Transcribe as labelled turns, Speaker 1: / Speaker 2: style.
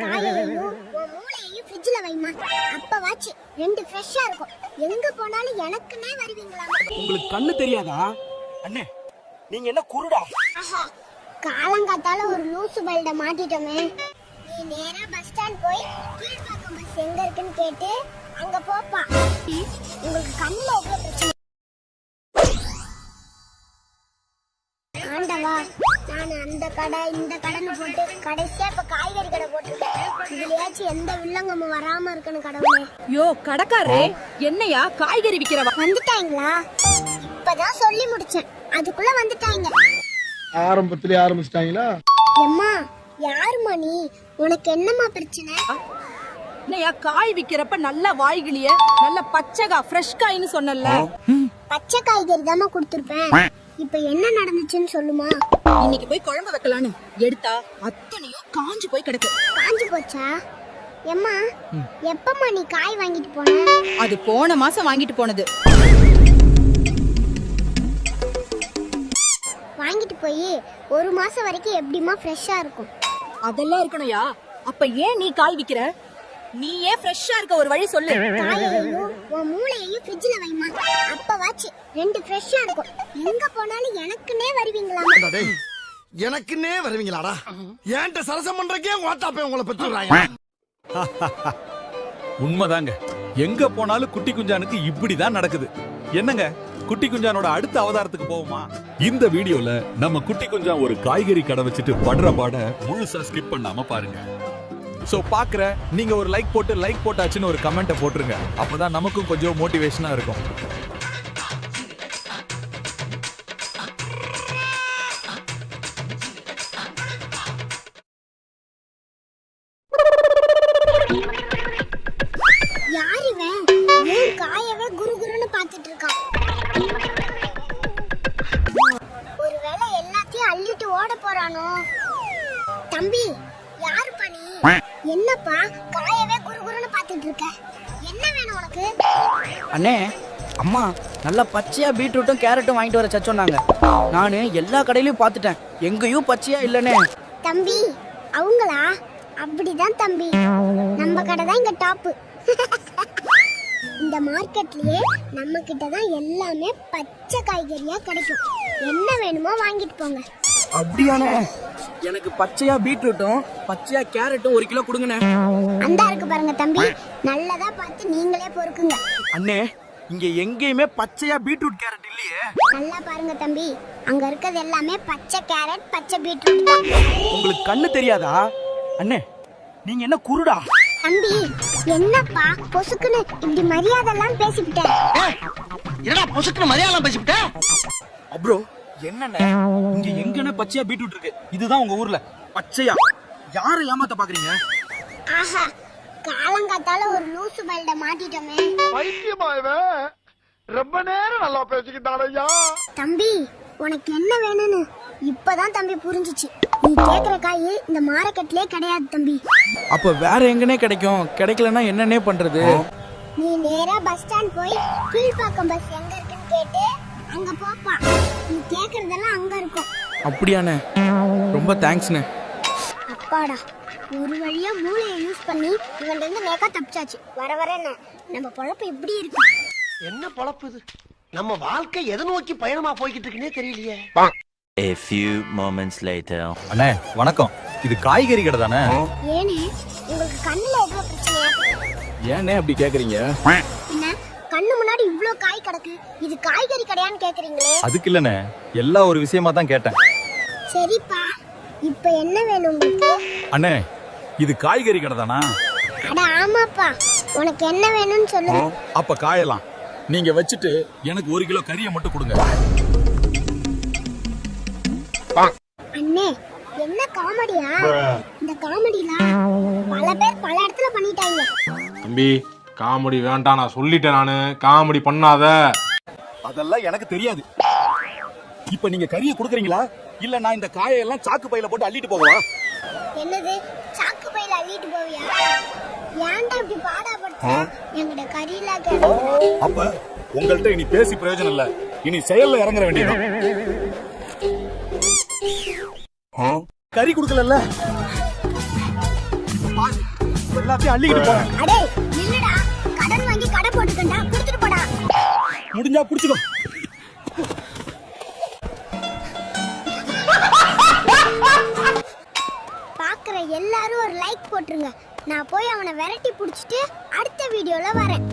Speaker 1: காயையும் உன் மூளையையும் ஃப்ரிட்ஜ்ல வைமா. அப்பவாச்சு ரெண்டு ஃப்ரெஷ்ஷா இருக்கும். எங்க போனாலும் எனக்குன்னே வருவீங்களா?
Speaker 2: உங்களுக்கு கண்ணு தெரியாதா? அண்ணே நீங்க என்ன குருடா?
Speaker 1: காலங்காத்தால ஒரு லூசு பைல்ட மாட்டிட்டோமே. நீ நேரா பஸ் ஸ்டாண்ட் போய் கீழ்பாக்கம் பஸ் எங்க இருக்குன்னு கேட்டு அங்க போப்பா. உங்களுக்கு கண்ணுல எவ்வளவு பிரச்சனை? ஆண்டவா, நான் அந்த கடை இந்த கடைன்னு போட்டு கடைசியா இப்ப காய்கறி கடை போட்டுருக்கேன். இதுலயாச்சும் எந்த வில்லங்கமும் வராம இருக்கணும் கடவுளே.
Speaker 3: யோ கடைக்காரே, என்னையா காய்கறி விக்கிறவா?
Speaker 1: வந்துட்டாங்களா? இப்பதான் சொல்லி முடிச்சேன், அதுக்குள்ள வந்துட்டாங்க.
Speaker 4: ஆரம்பத்திலே ஆரம்பிச்சிட்டாங்களா?
Speaker 1: எம்மா, யாருமா நீ? உனக்கு என்னம்மா பிரச்சனை?
Speaker 3: என்னையா காய் விக்கிறப்ப நல்ல வாய்கிளிய நல்ல பச்சைகா ஃப்ரெஷ் காய்னு சொன்னல.
Speaker 1: பச்சை காய்கறி தாமா கொடுத்துருப்பேன். இப்ப என்ன நடந்துச்சுன்னு சொல்லுமா.
Speaker 3: இன்னைக்கு போய் குழம்பு வைக்கலான்னு எடுத்தா அத்தனையும் காஞ்சு போய் கிடக்கு.
Speaker 1: காஞ்சு போச்சா? எம்மா, எப்பம்மா நீ காய் வாங்கிட்டு போன?
Speaker 3: அது போன மாசம் வாங்கிட்டு போனது.
Speaker 1: வாங்கிட்டு போய் ஒரு மாசம் வரைக்கும் எப்படிமா ஃப்ரெஷ்ஷா இருக்கும்?
Speaker 3: அதெல்லாம் இருக்கணும்யா. அப்ப ஏன் நீ காய் விக்கிற? நீ ஏன் ஃப்ரெஷ்ஷா இருக்க ஒரு வழி சொல்லு.
Speaker 1: காயையும் உன் மூளையையும் ஃப்ரிட்ஜ்ல வைமா. அப்பவாச்சு ரெண்டு ஃப்ரெஷ்ஷா இருக்கும். எங்க போனாலும் எனக்குன்னே வருவீங்களா?
Speaker 4: டேய், எனக்குன்னே வருவீங்களாடா? ஏன்ட்ட சரசம் பண்றக்கே வாட்டாப்பே உங்களை பெற்றுறாங்க.
Speaker 5: உண்மைதாங்க. எங்க போனாலும் குட்டி குஞ்சானுக்கு இப்படிதான் நடக்குது. என்னங்க, குட்டி குஞ்சானோட அடுத்த அவதாரத்துக்கு போவோமா? இந்த வீடியோல நம்ம குட்டி குஞ்சான் ஒரு காய்கறி கடை வச்சுட்டு படுற பாட முழுசா ஸ்கிப் பண்ணாம பாருங்க. சோ பாக்குற நீங்க ஒரு லைக் போட்டாச்சுன்னு ஒரு கமெண்ட்டை போட்டுருங்க. அப்பதான் நமக்கும் கொஞ்சம் மோட்டிவேஷனா இருக்கும்.
Speaker 1: யார் இவன்? ஏன் காயவே குருகுருன்னு பாத்துட்டு இருக்கான்? ஒருவேளை எல்லாத்தையும் அள்ளிட்டு ஓட போறானோ? தம்பி, யாரு பண்ணி? என்னப்பா காயவே குருகுருன்னு பாத்துட்டு இருக்க? என்ன வேணும் உனக்கு?
Speaker 2: அண்ணே, அம்மா நல்ல பச்சையா பீட்ரூட்டும் கேரட்டும் வாங்கிட்டு வர சொன்னாங்க. நானு எல்லா கடையிலயும் பார்த்துட்டேன், எங்கேயும் பச்சையா இல்லனே.
Speaker 1: தம்பி, அவங்களா? அப்படிதான் தம்பி, நம்ம கடை தான் இங்க டாப்பு. இந்த மார்க்கெட்லயே நம்ம கிட்ட தான் எல்லாமே பச்சை காய்கறியா கிடைக்கும். என்ன வேணுமோ வாங்கிட்டு போங்க.
Speaker 2: அப்படியானே? எனக்கு பச்சையா பீட்ரூட்டும் பச்சையா கேரட்டும் 1 கிலோ கொடுங்கண்ணே.
Speaker 1: அந்த இருக்கு பாருங்க தம்பி, நல்லதா பார்த்து நீங்களே பொறுக்குங்க.
Speaker 2: அண்ணே, இங்க எங்கேயுமே பச்சையா பீட்ரூட் கேரட் இல்லையே.
Speaker 1: நல்லா பாருங்க தம்பி, அங்க இருக்கிறது எல்லாமே பச்சை கேரட் பச்சை பீட்ரூட் தான்.
Speaker 2: உங்களுக்கு கண்ணு தெரியாதா? அண்ணே நீங்க என்ன குருடா?
Speaker 1: தம்பி, என்னப்பா பொசுக்குன்னு இப்படி மரியாதை எல்லாம் பேசிவிட்டேன்?
Speaker 2: என்னடா பொசுக்குன்னு மரியாதை பேசிவிட்ட? அப்ரோ என்னண்ணே, இங்க எங்கனே பச்சையா பீட்ரூட் இருக்கு? இதுதான் உங்க ஊர்ல பச்சையா? யாரை ஏமாத்த பாக்குறீங்க?
Speaker 1: ஆஹா, காலங்காத்தால ஒரு லூசு பைல்ட மாட்டிட்டோமே.
Speaker 4: பைத்தியமா இவன்? ரொம்ப நேரம் நல்லா பேசிக்கிட்டாடையா.
Speaker 1: தம்பி, உனக்கு என்ன வேணும்னு இப்பதான் தம்பி புரிஞ்சிச்சு. நீ கேக்குற காய் இந்த மார்க்கெட்லயே கிடையாது தம்பி.
Speaker 2: அப்ப வேற எங்கனே கிடைக்கும்? கிடைக்கலன்னா என்னன்னே பண்றது?
Speaker 1: நீ நேரா பஸ் ஸ்டாண்ட் போய் கீழ்பாக்கம் பஸ் எங்க இருக்குன்னு கேட்டு அங்க போப்பா. நீ கேக்குறதெல்லாம் அங்க இருக்கும்.
Speaker 2: அப்படியானே? ரொம்ப தேங்க்ஸ்ண்ணே.
Speaker 1: அப்பாடா, ஒரு வழியா மூளையை யூஸ் பண்ணி இவன் இருந்து நேக்கா தப்பிச்சாச்சு. வர வர நம்ம பொழப்பு எப்படி இருக்கு?
Speaker 6: என்ன பொழப்பு இது? நம்ம வாழ்க்கை எதை நோக்கி பயணமா போய்கிட்டு இருக்குன்னே தெரியலையே.
Speaker 7: A few moments later.
Speaker 5: அண்ணே வணக்கம், இது காய்கறி கடை தானே?
Speaker 1: ஏனே, உங்களுக்கு கண்ணுல எவ்வளவு பிரச்சனையா?
Speaker 2: ஏன்னே அப்படி கேக்குறீங்க?
Speaker 1: என்ன கண்ணு முன்னாடி இவ்ளோ காய் கிடக்கு, இது காய்கறி கடையான்னு கேக்குறீங்களே?
Speaker 5: அதுக்கு இல்லண்ணே, எல்லா ஒரு விஷயமா தான் கேட்டேன்.
Speaker 1: சரிப்பா, இப்ப என்ன வேணும் உங்களுக்கு?
Speaker 5: அண்ணே, இது காய்கறி கடை தானா?
Speaker 1: அட ஆமாப்பா, உனக்கு என்ன வேணும்னு சொல்லு.
Speaker 5: அப்ப காயலாம் நீங்க வச்சுட்டு எனக்கு 1 கிலோ கறியை மட்டும் கொடுங்க.
Speaker 1: அண்ணே, என்ன காமெடியா? இந்த காமெடில பல பேர் பல இடத்துல பண்ணிட்டாங்க.
Speaker 8: தம்பி, காமெடி வேண்டாம், நான் சொல்லிட்டேன். நானு காமெடி பண்ணாத.
Speaker 5: அதெல்லாம் எனக்கு தெரியாது. இப்ப நீங்க கறியை கொடுக்குறீங்களா இல்ல நான் இந்த காயெல்லாம் சாக்கு பையில போட்டு அள்ளிட்டு போகவா?
Speaker 1: என்னது, சாக்கு பையில அள்ளிட்டு போவியா? ஏன்டா இப்படி பாடாப்படுத்த? எங்கட கறியில
Speaker 5: அப்ப உங்கள்ட்ட இனி பேசி பிரயோஜனம் இல்ல, இனி செயல்ல இறங்குற வேண்டியது. கறி கொடுக்கல,
Speaker 2: எல்லாத்தையும் அள்ளிக்கிட்டு போறேன்.
Speaker 1: அடே நில்லுடா, கடன் வாங்கி கடை போட்டுக்கண்டா, கொடுத்துட்டு போடா.
Speaker 2: முடிஞ்சா புடிச்சுக்கோ.
Speaker 1: பாக்குற எல்லாரும் ஒரு லைக் போட்டுருங்க. நான் போய் அவனை விரட்டி புடிச்சிட்டு அடுத்த வீடியோல வரேன்.